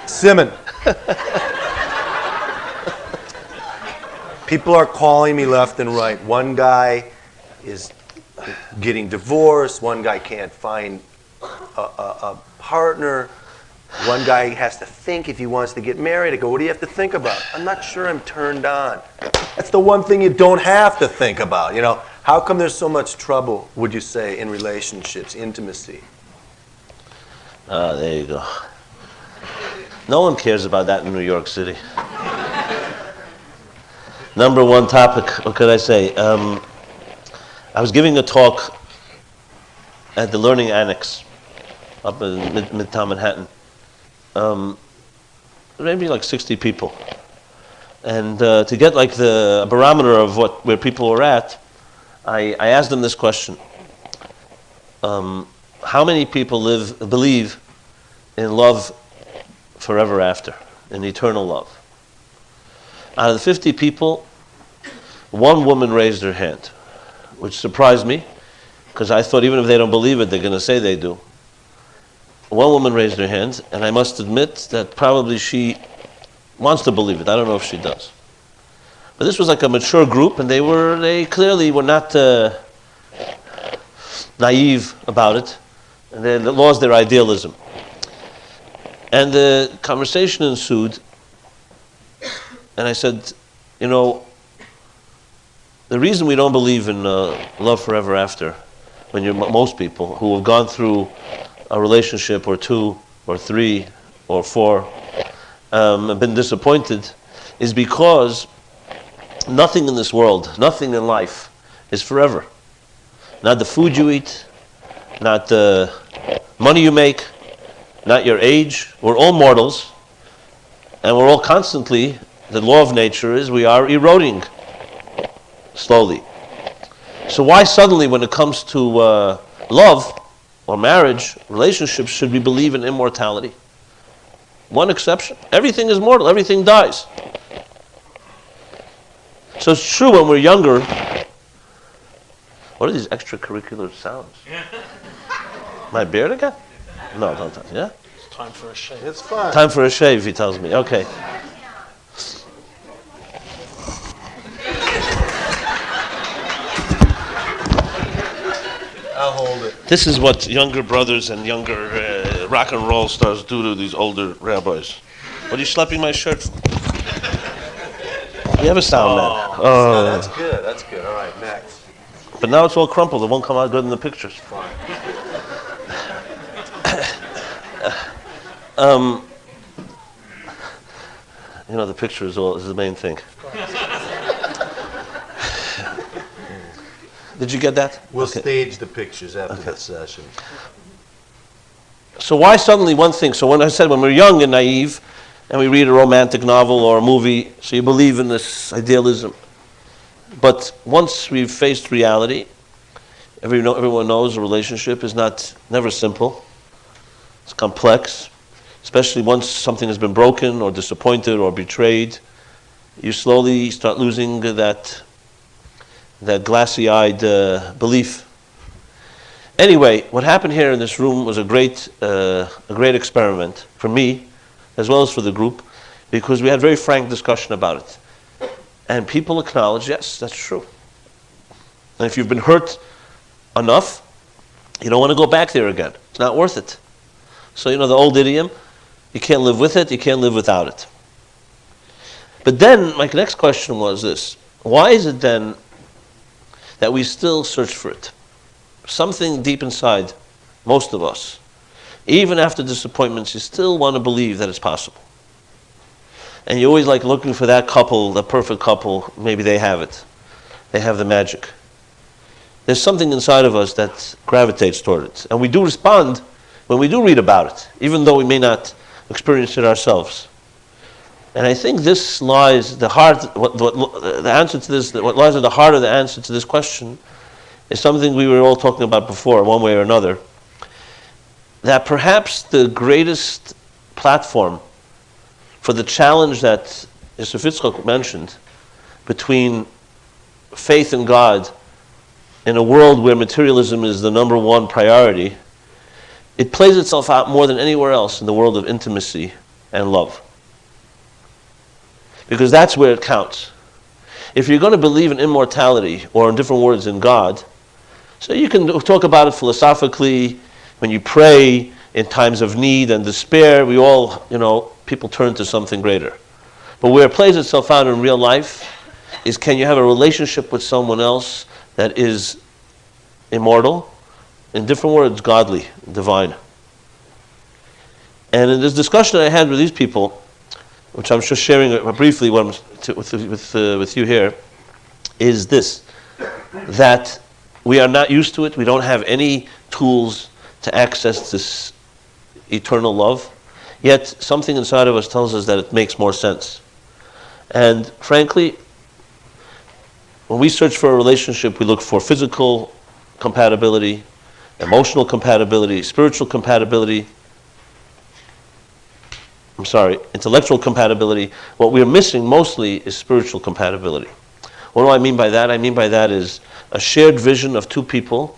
Simon. People are calling me left and right. One guy is getting divorced. One guy can't find a partner. One guy has to think if he wants to get married. I go, what do you have to think about? I'm not sure I'm turned on. That's the one thing you don't have to think about. You know, how come there's so much trouble, would you say, in relationships, intimacy? There you go. No one cares about that in New York City. Number one topic, what could I say? I was giving a talk at the Learning Annex up in Midtown Manhattan. Maybe like 60 people. And to get like the barometer of where people were at, I asked them this question. How many people believe in love forever after, in eternal love? Out of the 50 people, one woman raised her hand, which surprised me, because I thought even if they don't believe it, they're going to say they do. One woman raised her hand, and I must admit that probably she wants to believe it. I don't know if she does. But this was like a mature group, and they clearly were not naive about it, and they lost their idealism. And the conversation ensued, and I said, you know, the reason we don't believe in love forever after, when most people who have gone through a relationship or two or three or four have been disappointed, is because nothing in this world, nothing in life is forever. Not the food you eat, not the money you make, not your age. We're all mortals, and we're all constantly, the law of nature is we are eroding slowly. So why suddenly when it comes to love or marriage, relationships, should we believe in immortality? One exception. Everything is mortal. Everything dies. So it's true when we're younger. What are these extracurricular sounds? My beard again? No, don't touch. Yeah? It's time for a shave. It's fine. Time for a shave, he tells me. Okay. I'll hold it. This is what younger brothers and younger rock and roll stars do to these older rabbis. What are you slapping my shirt for? You have a sound, man. Oh, that's good. That's good. All right, next. But now it's all crumpled. It won't come out good in the pictures. Fine. You know, the picture is the main thing. Did you get that? We'll Okay. stage the pictures after the session. So why suddenly one thing? So when I said when we're young and naive, and we read a romantic novel or a movie, so you believe in this idealism. But once we've faced reality, everyone knows a relationship is never simple. It's complex, especially once something has been broken or disappointed or betrayed. You slowly start losing that glassy-eyed belief. Anyway, what happened here in this room was a great experiment for me, as well as for the group, because we had very frank discussion about it. And people acknowledge, yes, that's true. And if you've been hurt enough, you don't want to go back there again. It's not worth it. So, you know the old idiom, you can't live with it, you can't live without it. But then, my next question was this: why is it then that we still search for it? Something deep inside, most of us, even after disappointments, you still want to believe that it's possible. And you're always like looking for that couple, the perfect couple, maybe they have it. They have the magic. There's something inside of us that gravitates toward it. And we do respond when we do read about it, even though we may not experience it ourselves. And I think this lies, the answer to this, what lies at the heart of the answer to this question is something we were all talking about before, one way or another. That perhaps the greatest platform for the challenge that Yosef Yitzchak mentioned between faith in God in a world where materialism is the number one priority, it plays itself out more than anywhere else in the world of intimacy and love. Because that's where it counts. If you're going to believe in immortality, or in different words, in God, so you can talk about it philosophically, when you pray in times of need and despair, we all, people turn to something greater. But where it plays itself out in real life is, can you have a relationship with someone else that is immortal? In different words, godly, divine. And in this discussion I had with these people, which I'm just sharing briefly with you here, is this, that we are not used to it. We don't have any tools to access this eternal love. Yet something inside of us tells us that it makes more sense. And frankly, when we search for a relationship, we look for physical compatibility, emotional compatibility, spiritual compatibility, intellectual compatibility. What we're missing mostly is spiritual compatibility. What do I mean by that? I mean by that is a shared vision of two people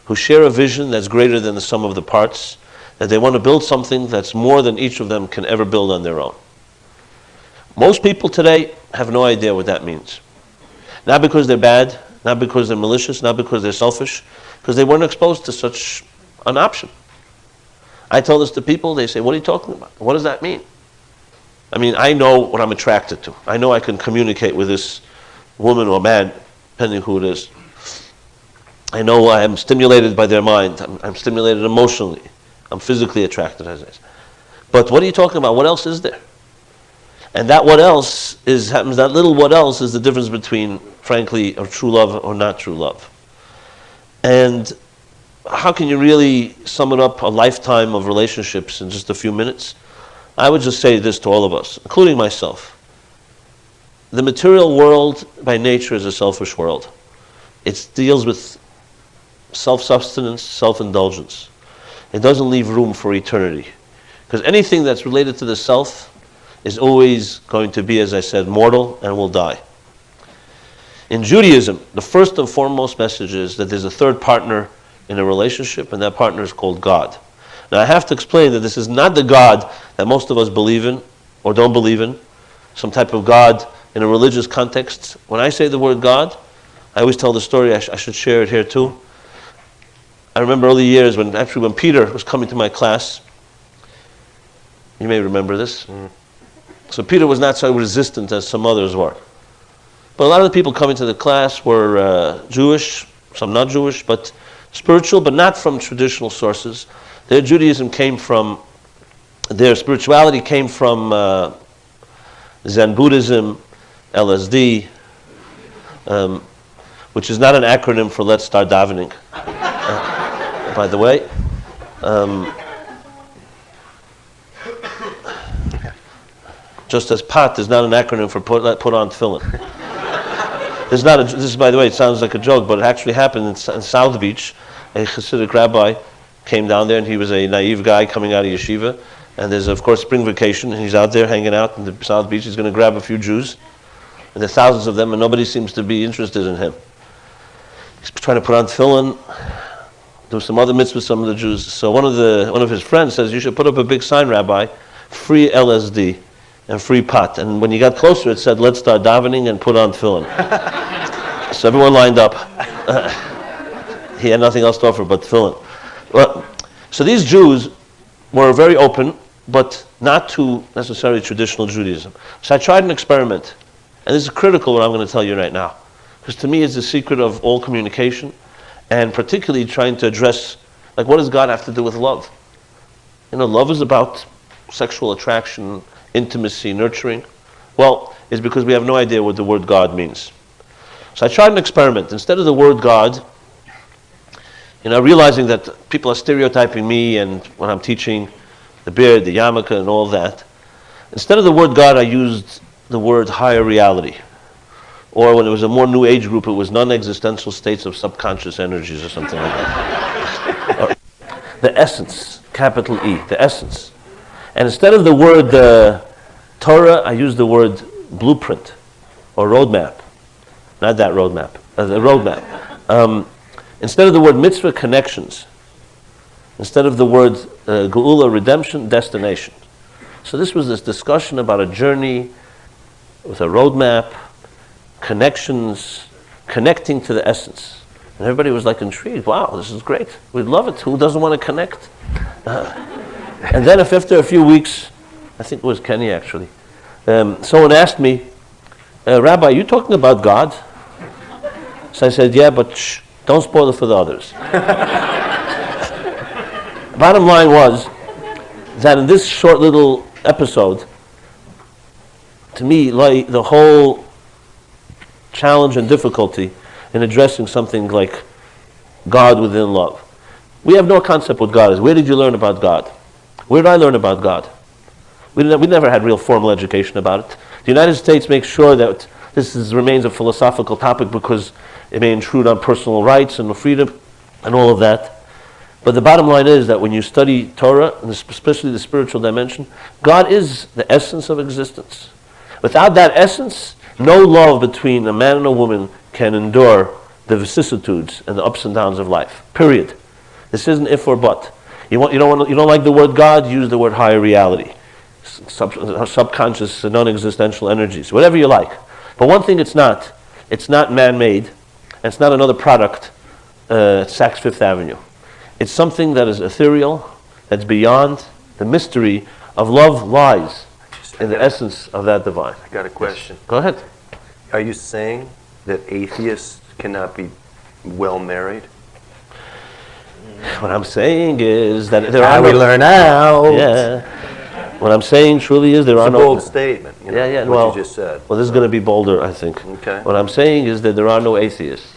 who share a vision that's greater than the sum of the parts, that they want to build something that's more than each of them can ever build on their own. Most people today have no idea what that means. Not because they're bad, not because they're malicious, not because they're selfish, because they weren't exposed to such an option. I tell this to people, they say, what are you talking about? What does that mean? I mean, I know what I'm attracted to. I know I can communicate with this woman or man, depending who it is. I know I am stimulated by their mind. I'm stimulated emotionally. I'm physically attracted, as I say. But what are you talking about? What else is there? And that what else that little what else is the difference between, frankly, a true love or not true love. And how can you really sum it up, a lifetime of relationships, in just a few minutes? I would just say this to all of us, including myself. The material world by nature is a selfish world. It deals with self-sustenance, self-indulgence. It doesn't leave room for eternity. Because anything that's related to the self is always going to be, as I said, mortal and will die. In Judaism, the first and foremost message is that there's a third partner in a relationship, and that partner is called God. Now I have to explain that this is not the God that most of us believe in or don't believe in, some type of God in a religious context. When I say the word God, I always tell the story, I should share it here too. I remember early years when Peter was coming to my class. You may remember this. So Peter was not so resistant as some others were. But a lot of the people coming to the class were Jewish, some not Jewish, but spiritual, but not from traditional sources. Their Judaism came from, their spirituality came from Zen Buddhism, LSD, which is not an acronym for Let's Start Davening, by the way. Just as pot is not an acronym for put on tefillin. This is, by the way, it sounds like a joke, but it actually happened in South Beach. A Hasidic rabbi came down there, and he was a naive guy coming out of yeshiva. And there's, of course, spring vacation, and he's out there hanging out in the South Beach. He's going to grab a few Jews. And there are thousands of them, and nobody seems to be interested in him. He's trying to put on tefillin, do some other mitzvahs with some of the Jews. So one of his friends says, you should put up a big sign, Rabbi, free LSD and free pot. And when you got closer, it said, let's start davening and put on tefillin. So everyone lined up. He had nothing else to offer but tefillin. Well, so these Jews were very open, but not to necessarily traditional Judaism. So I tried an experiment. And this is critical what I'm going to tell you right now. Because to me it's the secret of all communication, and particularly trying to address, like, what does God have to do with love? Love is about sexual attraction, intimacy, nurturing. Well, it's because we have no idea what the word God means. So I tried an experiment. Instead of the word God, realizing that people are stereotyping me and when I'm teaching the beard, the yarmulke, and all that, instead of the word God, I used the word higher reality. Or when it was a more new age group, it was non-existential states of subconscious energies or something like that. Or the essence, capital E, the essence. And instead of the word Torah, I used the word blueprint or roadmap. Not that roadmap, the roadmap. Instead of the word mitzvah, connections. Instead of the word geula, redemption, destination. So this was this discussion about a journey with a roadmap, connections, connecting to the essence. And everybody was like intrigued. Wow, this is great. We'd love it. Who doesn't want to connect? And then if after a few weeks, I think it was Kenny actually, someone asked me, Rabbi, are you talking about God? So I said, yeah, but shh, don't spoil it for the others. Bottom line was that in this short little episode, to me, like the whole challenge and difficulty in addressing something like God within love. We have no concept what God is. Where did you learn about God? Where did I learn about God? We never had real formal education about it. The United States makes sure that remains a philosophical topic because it may intrude on personal rights and freedom and all of that. But the bottom line is that when you study Torah, and especially the spiritual dimension, God is the essence of existence. Without that essence, no love between a man and a woman can endure the vicissitudes and the ups and downs of life. Period. This isn't if or but. You don't like the word God, use the word higher reality. Subconscious, non-existential energies, whatever you like. But one thing it's not man-made, and it's not another product at Saks Fifth Avenue. It's something that is ethereal, that's beyond. The mystery of love lies in the essence of that divine. I got a question. Go ahead. Are you saying that atheists cannot be well married? What I'm saying is that we learn out. Yeah. What I'm saying truly is there are no... It's a bold statement. You know, yeah. What you just said. Well, this is going to be bolder, I think. Okay. What I'm saying is that there are no atheists.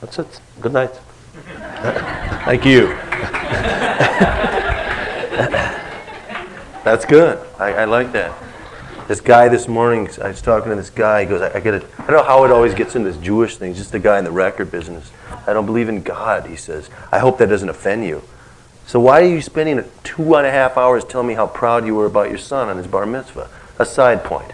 That's it. Good night. Thank you. That's good. I like that. This guy this morning, I was talking to this guy, he goes, I don't know how it always gets into this Jewish thing, just a guy in the record business. I don't believe in God, he says. I hope that doesn't offend you. So why are you spending 2.5 hours telling me how proud you were about your son on his bar mitzvah? A side point.